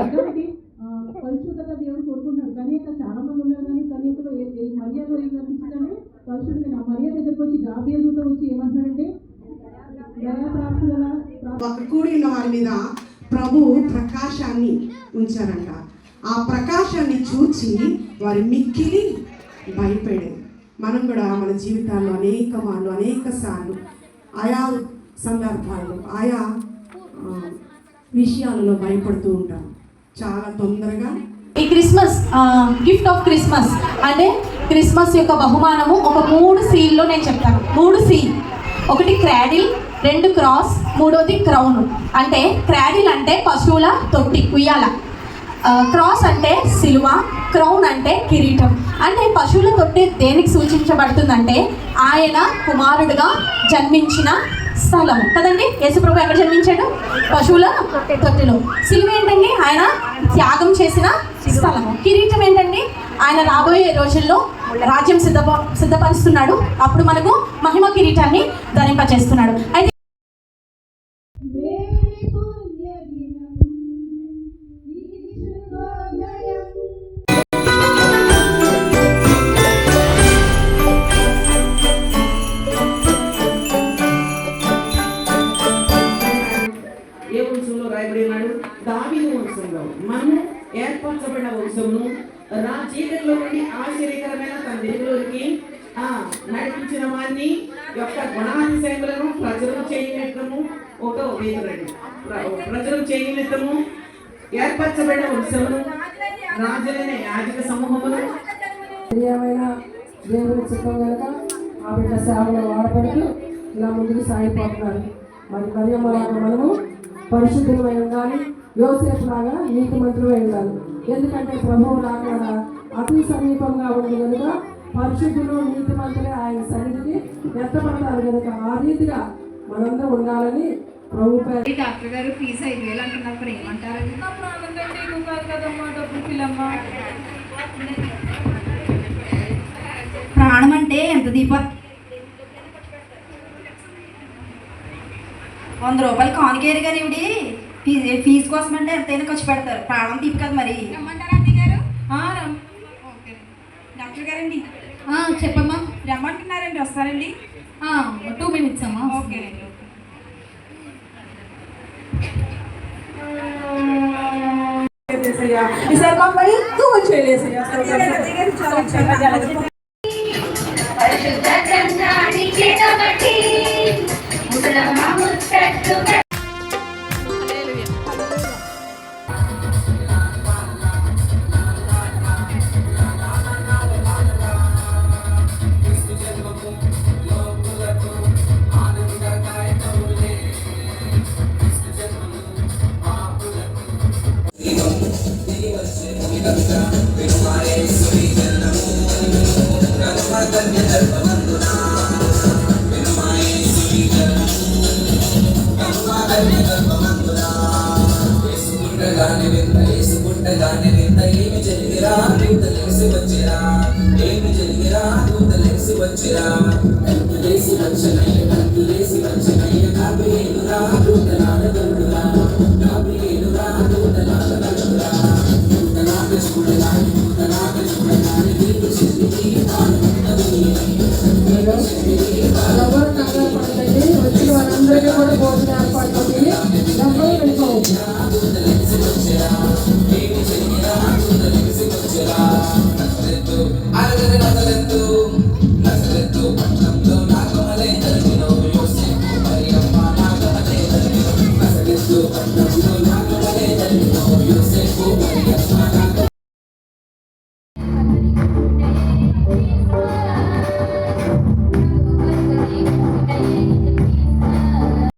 కాబట్టి పరిశుద్ధత దేవుడు కోరుకుంటున్నాడు. కన్యక చాలా మంది ఉన్నారు, కానీ కన్యకలో మర్యాద ఏం కనిపించిందంటే పరిశుద్ధత. ఆ మర్యాద దగ్గరకు వచ్చి గాబ్రియల్ దూత వచ్చి ఏమంటున్నాడంటే ఒక కూడిన వారి మీద ప్రభు ప్రకాశాన్ని ఉంచారంట. ఆ ప్రకాశాన్ని చూచి వారి మిక్కిలి భయపడేది. మనం కూడా మన జీవితాల్లో అనేక సార్లు ఆయా సందర్భాల్లో ఆయా విషయాలలో భయపడుతూ ఉంటాం చాలా తొందరగా. ఈ క్రిస్మస్ గిఫ్ట్ ఆఫ్ క్రిస్మస్ అంటే క్రిస్మస్ యొక్క బహుమానము ఒక 3 సీల్లో నేను చెప్తాను. 3 సీ. ఒకటి క్రాడిల్, 2 క్రాస్, 3వది క్రౌన్. అంటే క్రాడిల్ అంటే పశువుల తొట్టి, ఉయ్యాల. క్రాస్ అంటే సిలువ, క్రౌన్ అంటే కిరీటం. అంటే పశువుల తొట్టి దేనికి సూచించబడుతుందంటే ఆయన కుమారుడుగా జన్మించిన స్థలము కదండి. యేసుప్రభు ఎక్కడ జన్మించాడు? పశువుల తొట్టిలో. సిలువ ఏంటండి? ఆయన త్యాగం చేసిన స్థలము. కిరీటం ఏంటండి? ఆయన రాబోయే రోజుల్లో రాజ్యం సిద్ధపరుస్తున్నాడు. అప్పుడు మనకు మహిమ కిరీటాన్ని ధరింపచేస్తున్నాడు. అయితే ఏ వంశంలో రాయబడి ఉన్నాడు? దావీదు వంశంలో. మనము ఏర్పరచబడిన వంశమును చీకటిలో నుండి ఆశ్చర్యకరమైన తన వెలుగులోకి నడిపించిన వారిని యొక్క గుణాతిశయములను ప్రజలు చేయనిత్తము ప్రజలు చేయనిత్తము ఏర్పరచబడిన వంశమును రాజులైన యాజక సమూహమును దేవుని చిత్తం కనుక ఆ బిడ్డ సేవలో వాడబడుతూ ఇలా ముందుకు సాగిపోతున్నారు. మరి మరియమ్మలాగా మనము పరిశుద్ధులమై ఉండాలి, యోసేపు లాగా నీతిమంతులమై ఉండాలి. ఎందుకంటే ప్రభువు రాక అతి సమీపంగా ఉంది కనుక పరిశుద్ధులు నీతిమంతులే ఆయన సన్నిధికి ఎత్తపడతారు కనుక ఆ రీతిగా మనందరం ఉండాలని ప్రభు పేరు. డాక్టర్ గారు ఫీజు 5,000 అంటున్నారు, మరి ఏమంటారు? ప్రాణం అంటే ఎంత దీప 100 రూపాయలు కానుకేరు కానీ ఇవిడి ఫీజు కోసం అంటే ఎంతైనా ఖర్చు పెడతారు. ప్రాణం తీపి కదా మరి. డాక్టర్ గారండి చెప్పమ్మా. రమ్మంటున్నారండి, వస్తారండి? 2 minutes అమ్మా. ఓకేనండి. ఈసారి మాకు ఎక్కువ వచ్చేసేయ్యా. వచ్చిన వారందరికీ కూడా భోజనం ఏర్పాటు వెళ్ళిపోవు.